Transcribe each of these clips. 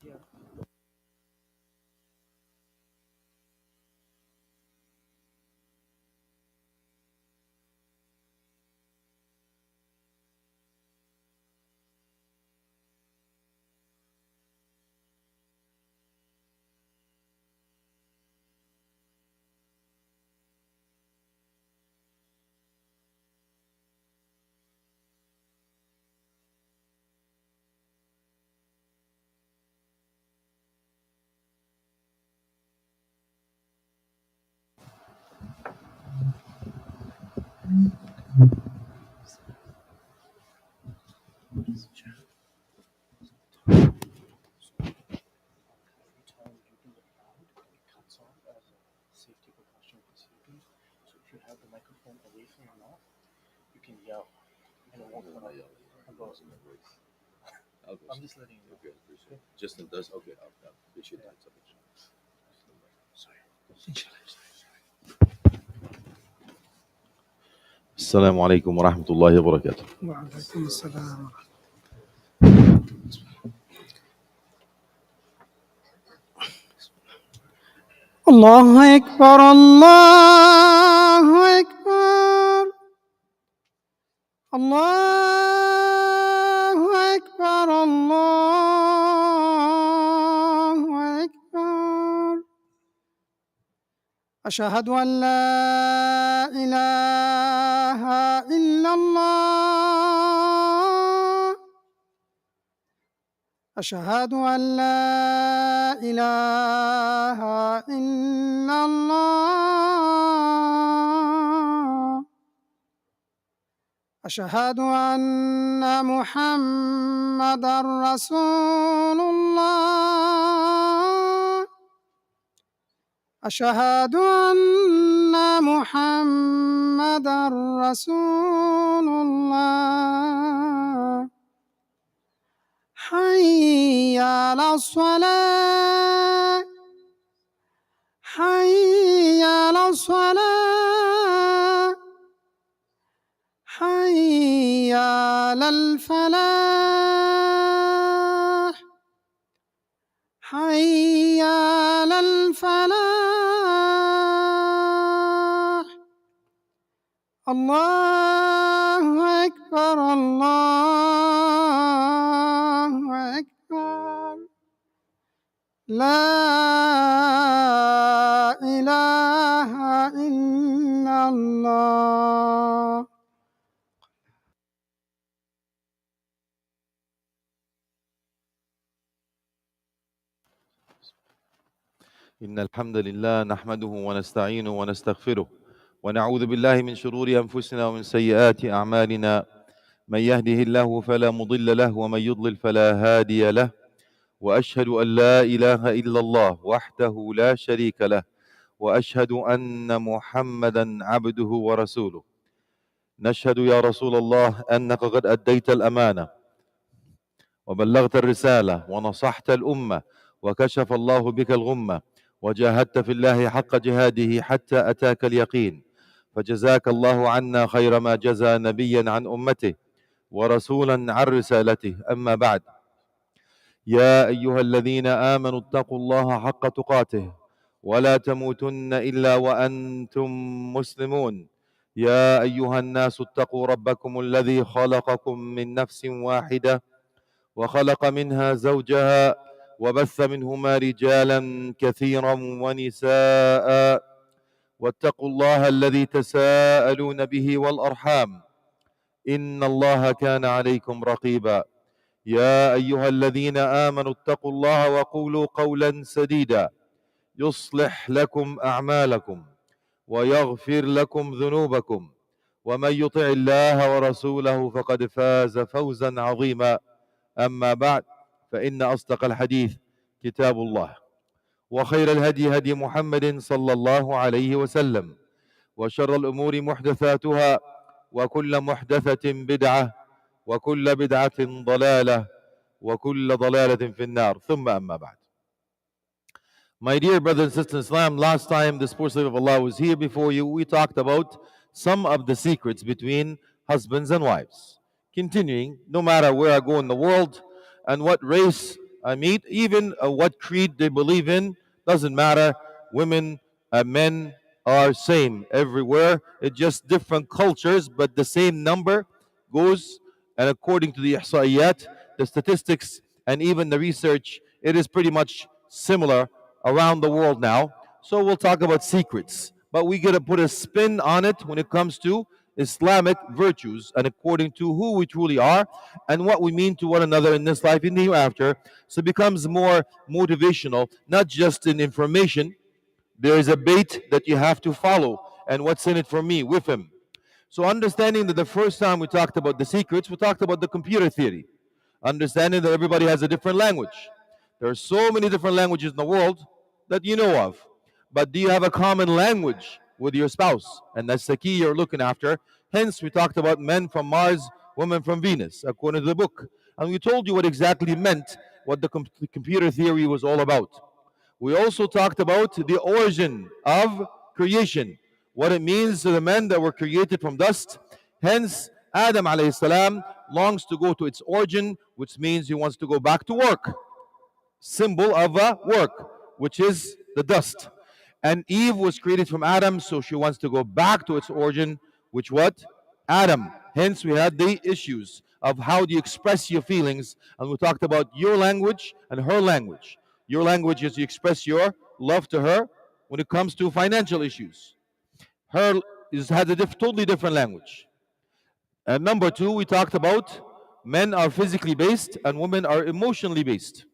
Yeah. Every time you do it loud, it cuts off as a safety precaution for sleeping. So if you have the microphone away from your mouth, you can yell, and it won't cut off. I'm just letting you know. Okay, appreciate it. Justin does. Okay, I appreciate that. Sorry. السلام عليكم ورحمة الله وبركاته. وعليكم السلام. الله أكبر الله أكبر الله أكبر الله أكبر أشهد أن لا إله إلا الله أشهد أن لا إله إلا الله أشهد أن محمدًا رسول الله أشهد أن محمدًا رسول الله حي على الصلاة حي على الصلاة حي على الفلاح حي على الفلاح الله أكبر الله أكبر لا إله إلا الله. إن الحمد لله نحمده ونستعينه ونستغفره ونعوذ بالله من شرور أنفسنا ومن سيئات أعمالنا من يهده الله فلا مضل له ومن يضلل فلا هادي له وأشهد أن لا إله إلا الله وحده لا شريك له وأشهد أن محمدا عبده ورسوله. نشهد يا رسول الله أنك قد أديت الأمانة وبلغت الرسالة ونصحت الأمة وكشف الله بك الغمة وجاهدت في الله حق جهاده حتى أتاك اليقين، فجزاك الله عنا خير ما جزى نبيا عن أمته ورسولا عن رسالته. أما بعد، يا أيها الذين آمنوا اتقوا الله حق تقاته ولا تموتن إلا وأنتم مسلمون. يا أيها الناس اتقوا ربكم الذي خلقكم من نفس واحدة وخلق منها زوجها وبث منهما رجالا كثيرا ونساء، واتقوا الله الذي تساءلون به والأرحام إن الله كان عليكم رقيبا. يا أيها الذين آمنوا اتقوا الله وقولوا قولا سديدا يصلح لكم أعمالكم ويغفر لكم ذنوبكم، ومن يطع الله ورسوله فقد فاز فوزا عظيما. أما بعد، فإن أصدق الحديث كتاب الله، وخير الهدي هدي محمد صلى الله عليه وسلم، وشر الأمور محدثاتها، وكل محدثة بدعة، وكل بدعة ضلالة، وكل ضلالة في النار. ثم أما بعد. My dear brothers and sisters in Islam, last time the spoor slave of Allah was here before you, we talked about some of the secrets between husbands and wives. Continuing, no matter where I go in the world and what race I meet, even what creed they believe in, doesn't matter. Women and men are same everywhere. It's just different cultures, but the same number goes. And according to the ihsaiyat, the statistics, and even the research, it is pretty much similar around the world now. So we'll talk about secrets, but we got to put a spin on it when it comes to Islamic virtues and according to who we truly are and what we mean to one another in this life in the hereafter. So it becomes more motivational, not just in information. There is a bait that you have to follow, and what's in it for me with him. So understanding that the first time we talked about the secrets, we talked about the computer theory. Understanding that everybody has a different language. There are so many different languages in the world that you know of. But do you have a common language with your spouse? And that's the key you're looking after. Hence, we talked about men from Mars, women from Venus, according to the book. And we told you what exactly meant, what the computer theory was all about. We also talked about the origin of creation, what it means to the men that were created from dust. Hence, Adam alayhi salam longs to go to its origin, which means he wants to go back to work. Symbol of work, which is the dust. And Eve was created from Adam, so she wants to go back to its origin, which what? Adam. Hence, we had the issues of how do you express your feelings, and we talked about your language and her language. Your language is you express your love to her when it comes to financial issues. Her has a totally different language. And number two, we talked about men are physically based and women are emotionally based.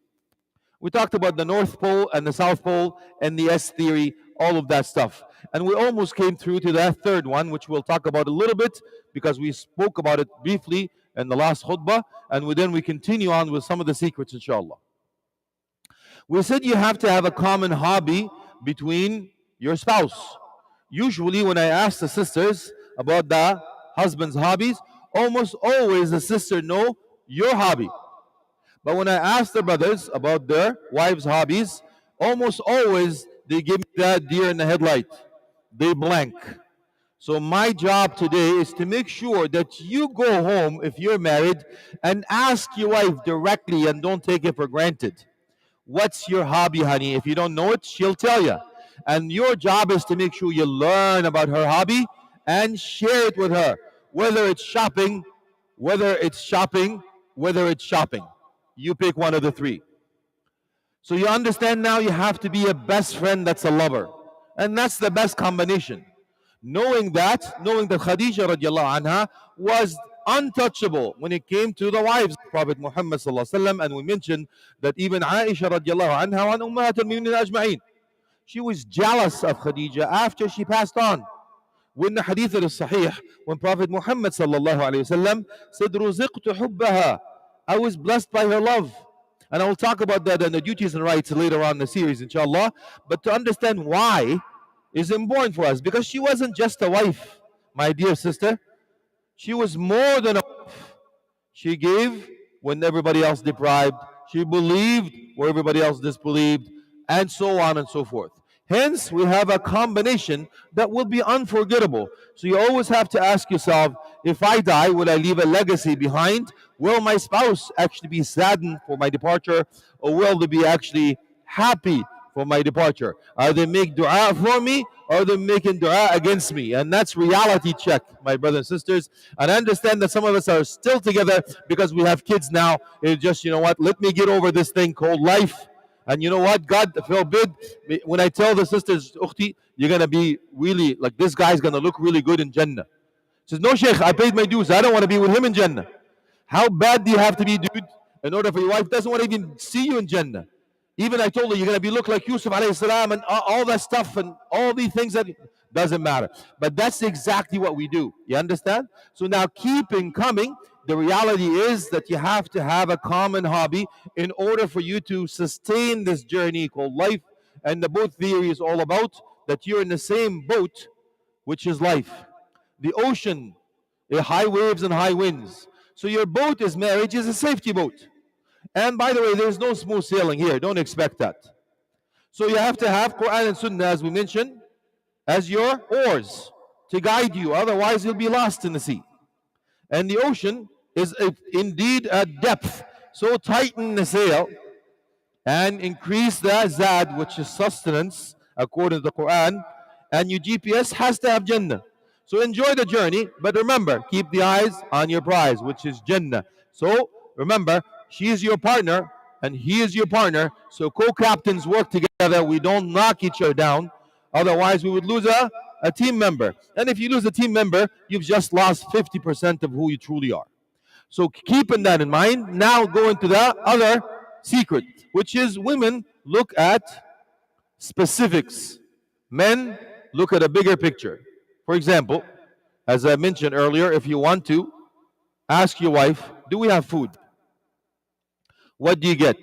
We talked about the North Pole and the South Pole and the S theory, all of that stuff. And we almost came through to that third one, which we'll talk about a little bit because we spoke about it briefly in the last khutbah. And then we continue on with some of the secrets, inshallah. We said you have to have a common hobby between your spouse. Usually, when I ask the sisters about the husband's hobbies, almost always the sister know your hobby. But when I ask the brothers about their wives' hobbies, almost always they give me that deer in the headlight. They blank. So my job today is to make sure that you go home if you're married and ask your wife directly and don't take it for granted. What's your hobby, honey? If you don't know it, she'll tell you. And your job is to make sure you learn about her hobby and share it with her. Whether it's shopping, whether it's shopping, whether it's shopping. You pick one of the three. So you understand now you have to be a best friend that's a lover. And that's the best combination. Knowing that Khadija radiallahu anha was untouchable when it came to the wives of Prophet Muhammad sallallahu alaihi wasallam, and we mentioned that even Aisha radiallahu anha and Ummahat al-Mu'minin ajma'in, she was jealous of Khadija after she passed on. When the hadith is sahih, when Prophet Muhammad sallallahu alaihi wasallam said, "Ruziqtu hubbaha," I was blessed by her love. And I will talk about that and the duties and rights later on in the series, inshallah. But to understand why is important for us, because she wasn't just a wife, my dear sister. She was more than a wife. She gave when everybody else deprived. She believed where everybody else disbelieved, and so on and so forth. Hence, we have a combination that will be unforgettable. So you always have to ask yourself, if I die, will I leave a legacy behind? Will my spouse actually be saddened for my departure, or will they be actually happy for my departure? Are they make dua for me, or are they making dua against me? And that's reality check, my brothers and sisters. And I understand that some of us are still together because we have kids now. It's just, you know what, let me get over this thing called life. And you know what, God forbid, when I tell the sisters, Ukhti, you're going to be really, like this guy's going to look really good in Jannah. She says, no, Sheikh, I paid my dues. I don't want to be with him in Jannah. How bad do you have to be, dude, in order for your wife doesn't want to even see you in Jannah? Even I told her, you're going to be look like Yusuf alayhi salam and all that stuff and all these things that doesn't matter. But that's exactly what we do. You understand? So now keeping coming, the reality is that you have to have a common hobby in order for you to sustain this journey called life. And the boat theory is all about that you're in the same boat, which is life. The ocean, high waves and high winds. So your boat is marriage is a safety boat. And by the way, there's no smooth sailing here. Don't expect that. So you have to have Quran and Sunnah, as we mentioned, as your oars to guide you. Otherwise, you'll be lost in the sea. And the ocean is indeed a depth so tight in the sail and increase the zad, which is sustenance, according to the Quran, and your GPS has to have Jannah. So enjoy the journey, but remember, keep the eyes on your prize, which is Jannah. So remember, she is your partner, and he is your partner. So co-captains work together. We don't knock each other down. Otherwise, we would lose a team member. And if you lose a team member, you've just lost 50% of who you truly are. So keeping that in mind, now go into the other secret, which is women look at specifics. Men look at a bigger picture. For example, as I mentioned earlier, if you want to ask your wife, do we have food? What do you get?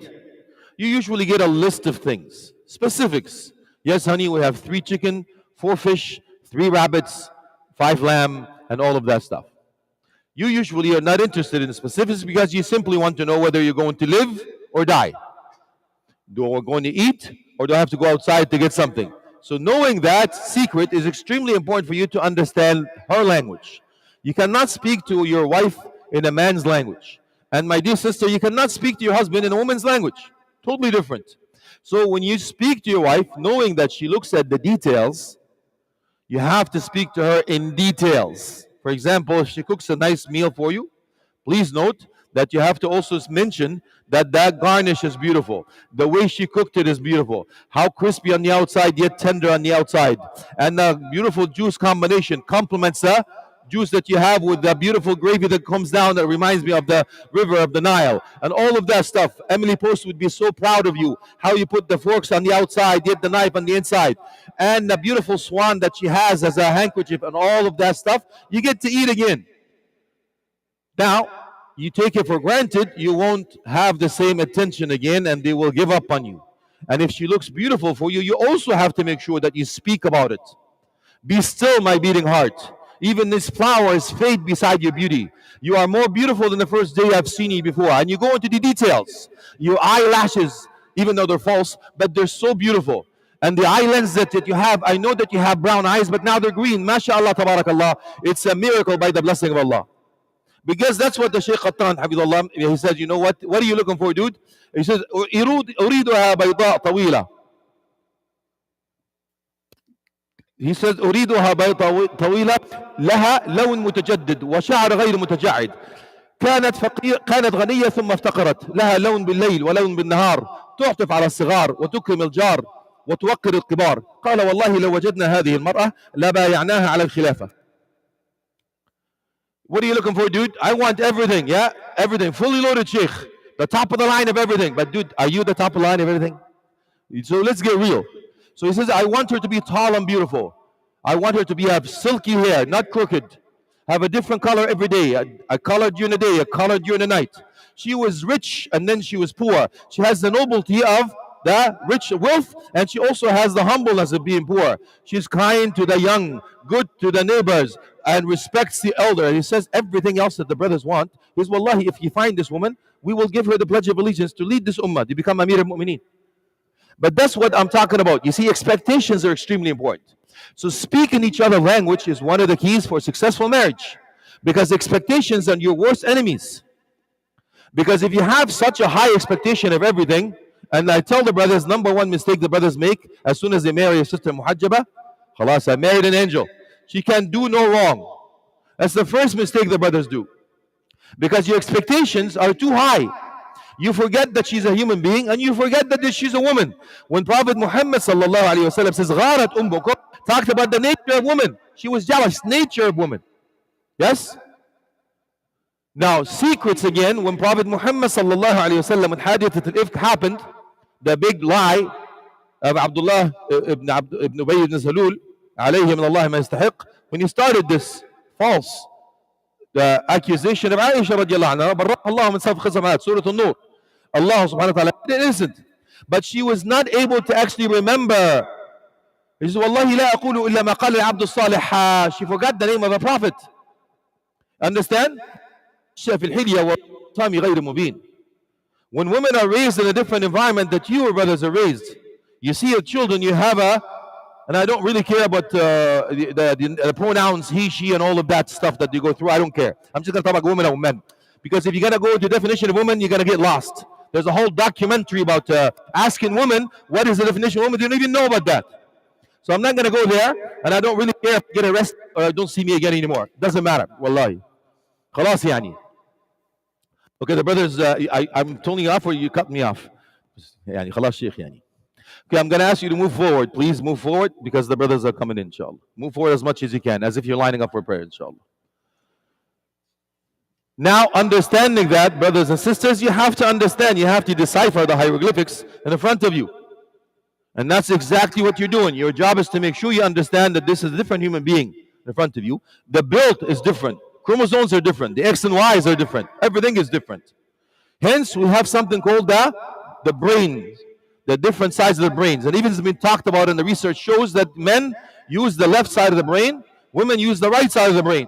You usually get a list of things, specifics. Yes, honey, we have 3 chicken, 4 fish, 3 rabbits, 5 lamb, and all of that stuff. You usually are not interested in the specifics because you simply want to know whether you're going to live or die. Do I going to eat or do I have to go outside to get something? So knowing that secret is extremely important for you to understand her language. You cannot speak to your wife in a man's language. And my dear sister, you cannot speak to your husband in a woman's language. Totally different. So when you speak to your wife, knowing that she looks at the details, you have to speak to her in details. For example, if she cooks a nice meal for you, please note that you have to also mention that that garnish is beautiful. The way she cooked it is beautiful. How crispy on the outside, yet tender on the outside. And the beautiful juice combination complements the juice that you have with the beautiful gravy that comes down that reminds me of the river of the Nile. And all of that stuff. Emily Post would be so proud of you. How you put the forks on the outside, yet the knife on the inside. And the beautiful swan that she has as a handkerchief and all of that stuff. You get to eat again. Now, you take it for granted, you won't have the same attention again and they will give up on you. And if she looks beautiful for you, you also have to make sure that you speak about it. Be still, my beating heart. Even this flower is fade beside your beauty. You are more beautiful than the first day I've seen you before. And you go into the details. Your eyelashes, even though they're false, but they're so beautiful. And the eye lens that you have, I know that you have brown eyes, but now they're green. MashaAllah, tabarakallah. It's a miracle by the blessing of Allah. Because that's what the Shaykh Qattan, Hafidullah, he said, you know what are you looking for, dude? He says, أريدها بيضاء طويلة. He says, أريدها بيضاء طويلة لها لون متجدد وشعر غير متجعد. كانت غنية ثم افتقرت. لها لون بالليل ولون بالنهار. تعطف على الصغار وتكرم الجار وتوقر الكبار. قال والله لو وجدنا هذه المرأة لبايعناها على الخلافة. What are you looking for, dude? I want everything, yeah? Everything. Fully loaded, Sheikh. The top of the line of everything. But dude, are you the top of the line of everything? So let's get real. So he says, I want her to be tall and beautiful. I want her to have silky hair, not crooked. Have a different color every day. A color during the day, a color during the night. She was rich and then she was poor. She has the nobility of the rich wealth, and she also has the humbleness of being poor. She's kind to the young, good to the neighbors, and respects the elder. He says everything else that the brothers want is, wallahi, if you find this woman, we will give her the pledge of allegiance to lead this ummah, to become Amir al-Mu'mineen. But that's what I'm talking about. You see, expectations are extremely important. So speaking each other's language is one of the keys for successful marriage, because expectations are your worst enemies. Because if you have such a high expectation of everything, and I tell the brothers, number one mistake the brothers make as soon as they marry a sister muhajjaba, khalas, I married an angel. She can do no wrong. That's the first mistake the brothers do. Because your expectations are too high. You forget that she's a human being, and you forget that she's a woman. When Prophet Muhammad sallallahu alaihi wasallam says, "Gharat ummukum," talked about the nature of woman. She was jealous, nature of woman. Yes? Now, secrets again, when Prophet Muhammad sallallahu alaihi wasallam when Hadithat al-Ifk happened, the big lie of Abdullah ibn Ubay ibn Salul, alayhi min Allah ma yastahiq, when he started this false accusation of Aisha radiallahu anha, barra Allah min saf khisamat, Surah An-Nur, Allah subhanahu wa ta'ala did innocent, but she was not able to actually remember. He says, Wallahi la aqulu illa ma qala al-abdu salih. She forgot the name of the Prophet. Understand? When women are raised in a different environment that you brothers are raised, you see your children, you have and I don't really care about the pronouns he, she, and all of that stuff that you go through. I don't care. I'm just going to talk about women and men. Because if you're going to go to the definition of women, you're going to get lost. There's a whole documentary about asking women what is the definition of woman. They don't even know about that. So I'm not going to go there, and I don't really care if I get arrested or don't see me again anymore. Doesn't matter. Wallahi. خلاص يعني. Okay, the brothers, I'm turning you off or you cut me off. يعني خلاص شيخ يعني. Okay, I'm going to ask you to move forward. Please move forward because the brothers are coming in, inshallah. Move forward as much as you can, as if you're lining up for prayer, inshallah. Now, understanding that, brothers and sisters, you have to understand, you have to decipher the hieroglyphics in front of you. And that's exactly what you're doing. Your job is to make sure you understand that this is a different human being in front of you. The build is different. Chromosomes are different. The X and Y's are different. Everything is different. Hence, we have something called the brain, the different sides of the brains. And even it's been talked about, and the research shows that men use the left side of the brain, women use the right side of the brain.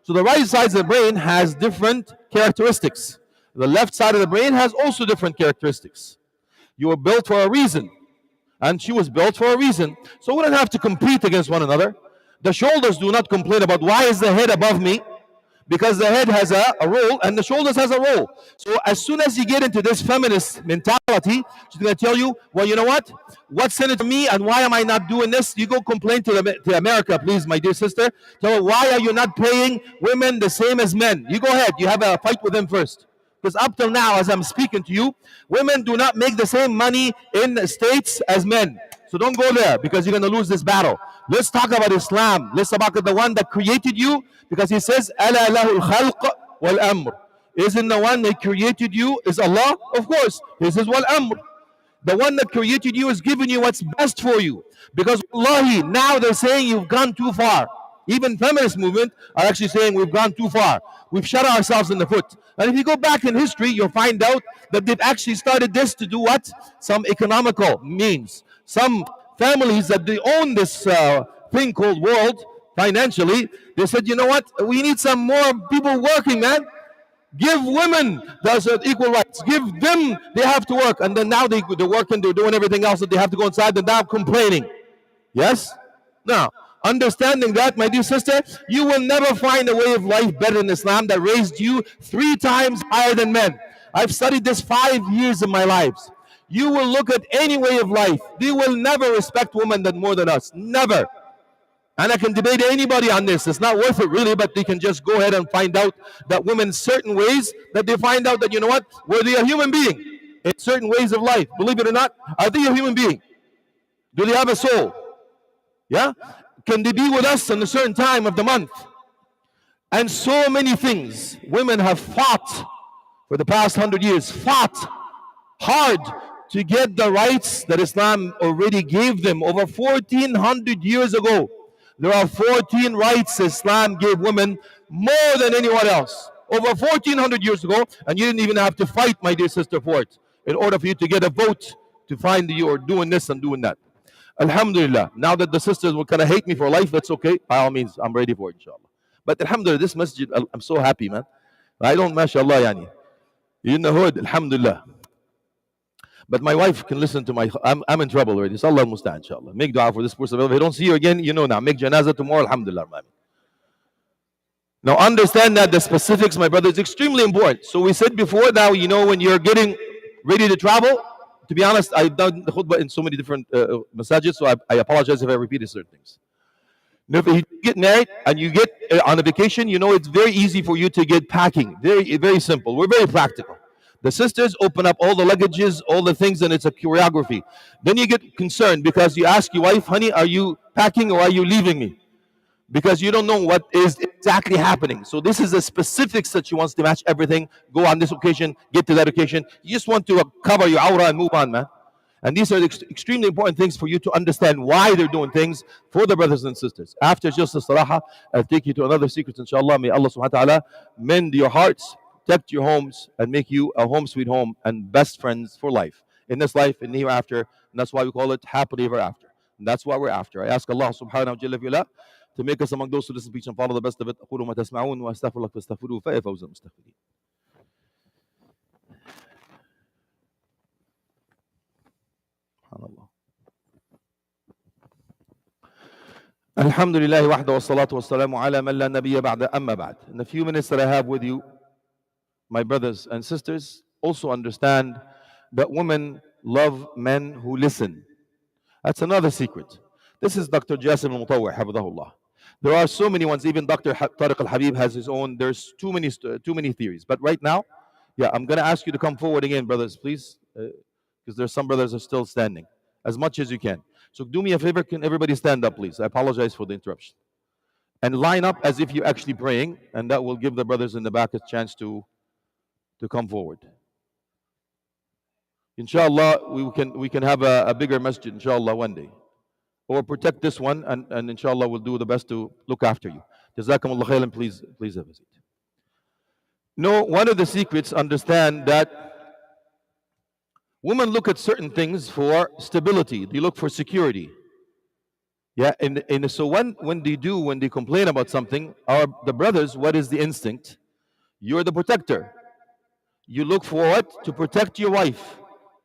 So the right side of the brain has different characteristics. The left side of the brain has also different characteristics. You were built for a reason, and she was built for a reason. So we don't have to compete against one another. The shoulders do not complain about why is the head above me, because the head has a role and the shoulders has a role. So as soon as you get into this feminist mentality, she's going to tell you, well, you know what? What's in it for me and why am I not doing this? You go complain to America, please, my dear sister. Tell her, why are you not paying women the same as men? You go ahead. You have a fight with them first. Because up till now, as I'm speaking to you, women do not make the same money in the States as men. So don't go there because you're going to lose this battle. Let's talk about Islam. Let's talk about the one that created you, because he says, Alaa Elsayed wal amr. Isn't the one that created you is Allah? Of course. He says, wal amr. The one that created you is giving you what's best for you. Because wallahi, now they're saying you've gone too far. Even feminist movement are actually saying we've gone too far. We've shot ourselves in the foot. And if you go back in history, you'll find out that they've actually started this to do what? Some economical means. Some families that they own this thing called world financially, they said, you know what? We need some more people working, man. Give women those equal rights. Give them, they have to work. And then now they're working, they're doing everything else that they have to go inside, and now complaining. Yes? Now, understanding that, my dear sister, you will never find a way of life better than Islam that raised you 3 times higher than men. I've studied this 5 years of my lives. You will look at any way of life. They will never respect women more than us. Never. And I can debate anybody on this. It's not worth it really, but they can just go ahead and find out that women, certain ways, that they find out that, you know what, were they a human being in certain ways of life? Believe it or not, are they a human being? Do they have a soul? Yeah? Can they be with us in a certain time of the month? And so many things. Women have fought for the past 100 years, fought hard to get the rights that Islam already gave them over 1400 years ago. There are 14 rights Islam gave women more than anyone else. Over 1400 years ago, and you didn't even have to fight, my dear sister, for it in order for you to get a vote to find you are doing this and doing that. Alhamdulillah. Now that the sisters will kind of hate me for life, that's okay. By all means, I'm ready for it, inshallah. But alhamdulillah, this masjid, I'm so happy, man. I don't, mashallah, yani. You're in the hood, alhamdulillah. But my wife can listen to I'm in trouble already. Sallallahu musta'an, inshallah. Make dua for this person. If I don't see you again, you know now. Make janazah tomorrow, alhamdulillah. Now understand that the specifics, my brother, is extremely important. So we said before, now you know when you're getting ready to travel. To be honest, I've done the khutbah in so many different massages, so I apologize if I repeated certain things. Now, if you get married and you get on a vacation, you know it's very easy for you to get packing. Very, very simple. We're very practical. The sisters open up all the luggages, all the things, and it's a choreography. Then you get concerned because you ask your wife, honey, are you packing or are you leaving me? Because you don't know what is exactly happening. So this is the specifics that she wants to match everything. Go on this occasion, get to that occasion. You just want to cover your aura and move on, man. And these are extremely important things for you to understand why they're doing things for the brothers and sisters. After just the salaha, I'll take you to another secret, inshallah. May Allah subhanahu wa ta'ala mend your hearts, protect your homes, and make you a home sweet home and best friends for life. In this life and hereafter. And that's why we call it happily ever after. And that's why we're after. I ask Allah subhanahu wa ta'ala to make us among those who listen, preach, and follow the best of it. أقول ما تسمعون وأستغفر الله فاستغفروه فيفوز المستغفرين. SubhanAllah. Alhamdulillah wahda wa salatu wa salamu ala man la nabiyya ba'da amma ba'd. In the few minutes that I have with you, my brothers and sisters, also understand that women love men who listen. That's another secret. This is Dr. Jassim al-Mutawwi, hafidhahullah. There are so many ones. Even Dr. Tariq al-Habib has his own. There's too many theories. But right now, yeah, I'm going to ask you to come forward again, brothers, please, because there's some brothers are still standing, as much as you can. So do me a favor, can everybody stand up, please? I apologize for the interruption. And line up as if you're actually praying, and that will give the brothers in the back a chance to come forward. Inshallah, we can have a bigger masjid, inshallah, one day. Or protect this one, and inshallah, we'll do the best to look after you. Jazakumullah khairan, please have a seat. No, one of the secrets, understand that women look at certain things for stability. They look for security. Yeah, and so when they complain about something, the brothers, what is the instinct? You're the protector. You look for what? To protect your wife,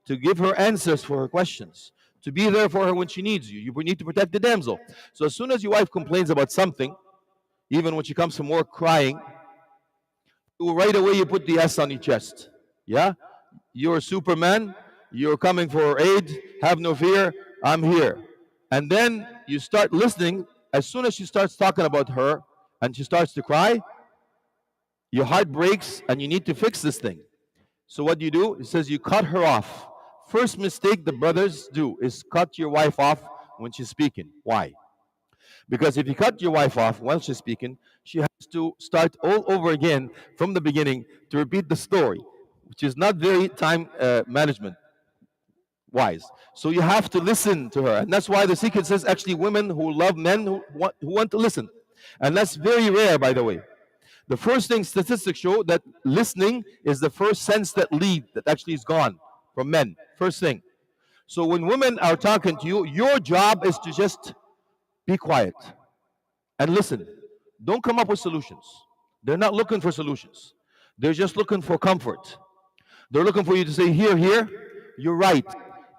to give her answers for her questions, to be there for her when she needs you. You need to protect the damsel. So as soon as your wife complains about something, even when she comes from work crying, right away you put the S on your chest. Yeah? You're Superman. You're coming for aid. Have no fear. I'm here. And then you start listening. As soon as she starts talking about her and she starts to cry, your heart breaks and you need to fix this thing. So what do? It says you cut her off. First mistake the brothers do is cut your wife off when she's speaking. Why? Because if you cut your wife off while she's speaking, she has to start all over again from the beginning to repeat the story, which is not very time management wise. So you have to listen to her. And that's why the secret says actually women who love men who want to listen. And that's very rare, by the way. The first thing statistics show that listening is the first sense that actually is gone from men. First thing. So when women are talking to you, your job is to just be quiet and listen. Don't come up with solutions. They're not looking for solutions. They're just looking for comfort. They're looking for you to say, here, you're right.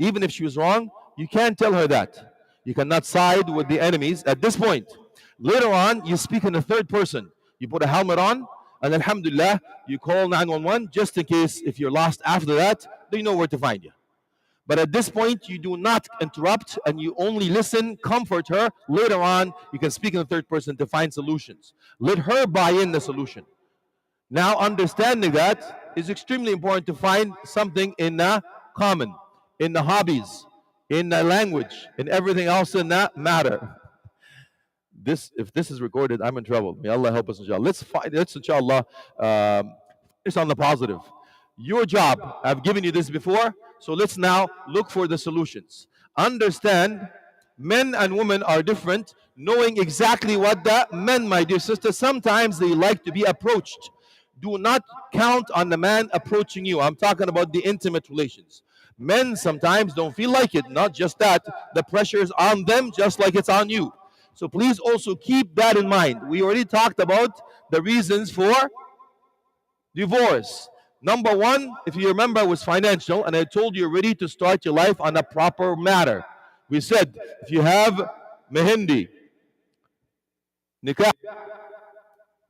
Even if she was wrong, you can't tell her that. You cannot side with the enemies at this point. Later on, you speak in the third person. You put a helmet on, and alhamdulillah, you call 911 just in case if you're lost after that, they know where to find you. But at this point, you do not interrupt and you only listen, comfort her. Later on, you can speak in the third person to find solutions. Let her buy in the solution. Now, understanding that is extremely important to find something in the common, in the hobbies, in the language, in everything else in that matter. If this is recorded, I'm in trouble. May Allah help us, inshallah. Let's inshallah, focus on the positive. Your job, I've given you this before, so let's now look for the solutions. Understand, men and women are different, knowing exactly what the men, my dear sister, sometimes they like to be approached. Do not count on the man approaching you. I'm talking about the intimate relations. Men sometimes don't feel like it. Not just that, the pressure is on them just like it's on you. So please also keep that in mind. We already talked about the reasons for divorce. Number one, if you remember, was financial, and I told you already to start your life on a proper matter. We said, if you have mehndi, nikah,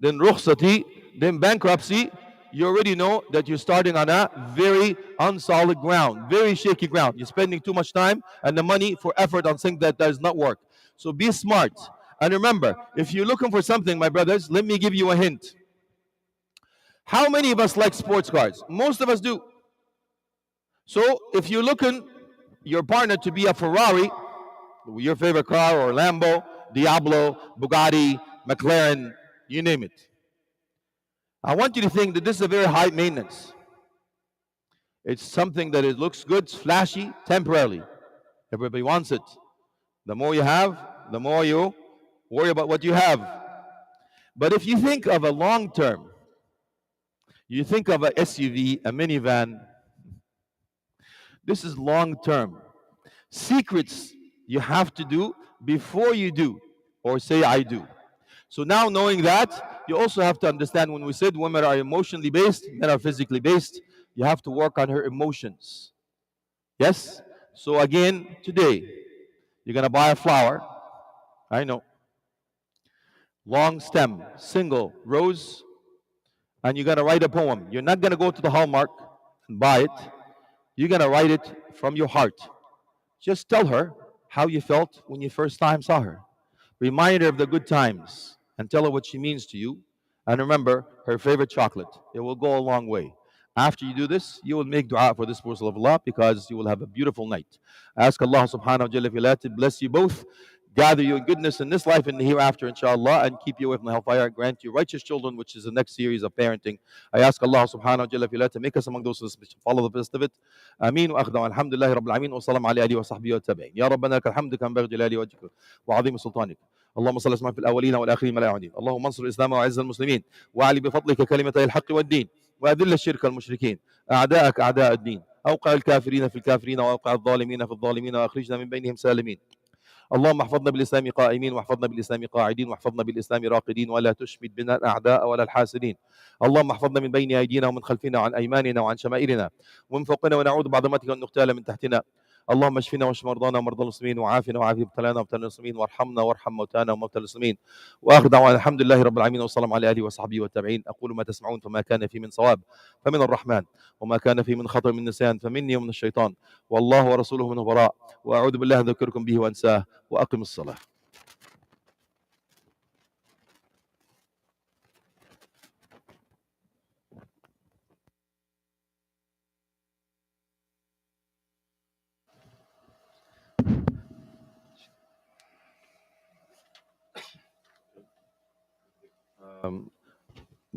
then rukhsati, then bankruptcy, you already know that you're starting on a very unsolid ground, very shaky ground. You're spending too much time and the money for effort on things that does not work. So be smart. And remember, if you're looking for something, my brothers, let me give you a hint. How many of us like sports cars? Most of us do. So if you're looking your partner to be a Ferrari, your favorite car, or Lambo, Diablo, Bugatti, McLaren, you name it, I want you to think that this is a very high maintenance. It's something that it looks good, it's flashy, temporarily. Everybody wants it. The more you have, the more you worry about what you have. But if you think of a long term, you think of a SUV, a minivan, this is long term. Secrets you have to do before you do, or say I do. So now knowing that, you also have to understand when we said women are emotionally based, men are physically based, you have to work on her emotions. Yes? So again, today, you're going to buy a flower. I know. Long stem, single, rose, and you're going to write a poem. You're not going to go to the Hallmark and buy it. You're going to write it from your heart. Just tell her how you felt when you first time saw her. Remind her of the good times and tell her what she means to you. And remember her favorite chocolate. It will go a long way. After you do this, you will make dua for this person of Allah because you will have a beautiful night. Ask Allah subhanahu wa ta'ala to bless you both, gather you in goodness in this life and the hereafter, inshallah, and keep you away from the hellfire. Grant you righteous children, which is the next series of parenting. I ask Allah subhanahu wa ta'ala to make us among those who follow the best of it. آمين وأخذ الحمد لله رب العالمين والسلام على آله وصحبه والتابعين. يا ربنا لك الحمد كما ينبغي جلال وجهك وعظيم سلطانك. اللهم صل وسلم في الأولين والآخرين ولا يعودين. اللهم انصر الإسلام وأعز المسلمين وأعلي بفضلك كلمتي الحق والدين وأذل الشرك المشركين أعداءك أعداء الدين. أوقع الكافرين في الكافرين وأوقع الظالمين في الظالمين وأخرجنا من بينهم سالمين. اللهم احفظنا بالإسلام قائمين واحفظنا بالإسلام قاعدين واحفظنا بالإسلام راقدين ولا تشمت بنا الأعداء ولا الحاسدين. اللهم احفظنا من بين أيدينا ومن خلفنا وعن أيماننا وعن شمائلنا ومن فوقنا ونعوذ بعظمتك أن نغتال من تحتنا. اللهم اشفنا واشف مرضانا ومرضى المسلمين وعافنا وعافي مبتلانا ومبتلى المسلمين وارحمنا وارحم موتانا وموتى المسلمين. واخر دعوانا الحمد لله رب العالمين والسلام على اله وصحبه والتابعين. اقول ما تسمعون فما كان فيه من صواب فمن الرحمن وما كان فيه من خطأ من نسيان فمني ومن الشيطان والله ورسوله منه براء. واعوذ بالله ان اذكركم به وانساه واقم الصلاه.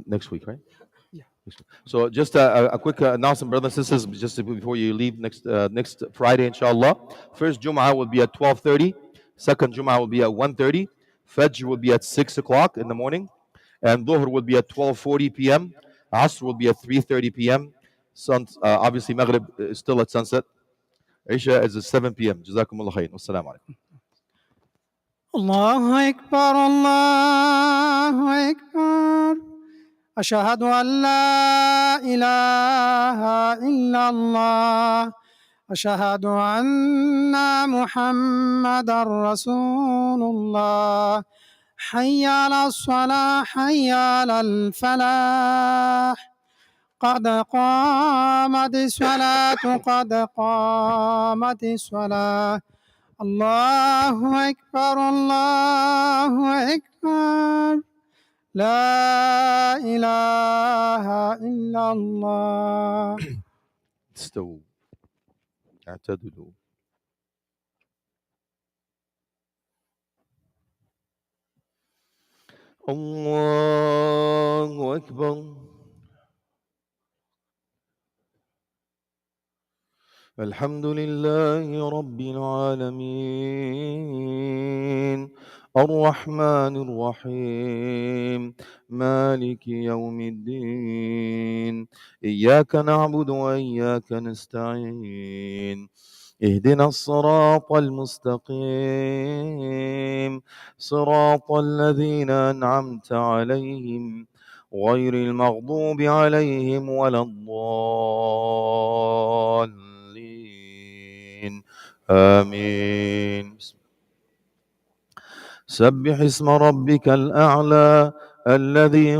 Next week, right? Yeah. So just a quick announcement, brothers and sisters, just before you leave next Friday, inshallah. First Jum'ah will be at 12:30. Second Jum'ah will be at 1:30. Fajr will be at 6 o'clock in the morning. And Dhuhr will be at 12:40 p.m. Asr will be at 3:30 p.m. Obviously, Maghrib is still at sunset. Isha is at 7 p.m. Jazakumullah khair. Wassalamu alaikum. الله أكبر الله أكبر أشهد أن لا إله إلا الله أشهد أن محمدا رسول الله حي على الصلاة حي على الفلاح قد قامت الصلاة قد قامت الصلاة الله أكبر الله أكبر لا إله إلا الله. استووا اعتدلوا. الله أكبر. الحمد لله رب العالمين الرحمن الرحيم مالك يوم الدين إياك نعبد وإياك نستعين اهدنا الصراط المستقيم صراط الذين أنعمت عليهم غير المغضوب عليهم ولا الضالين آمين. سبح اسم ربك الأعلى الذي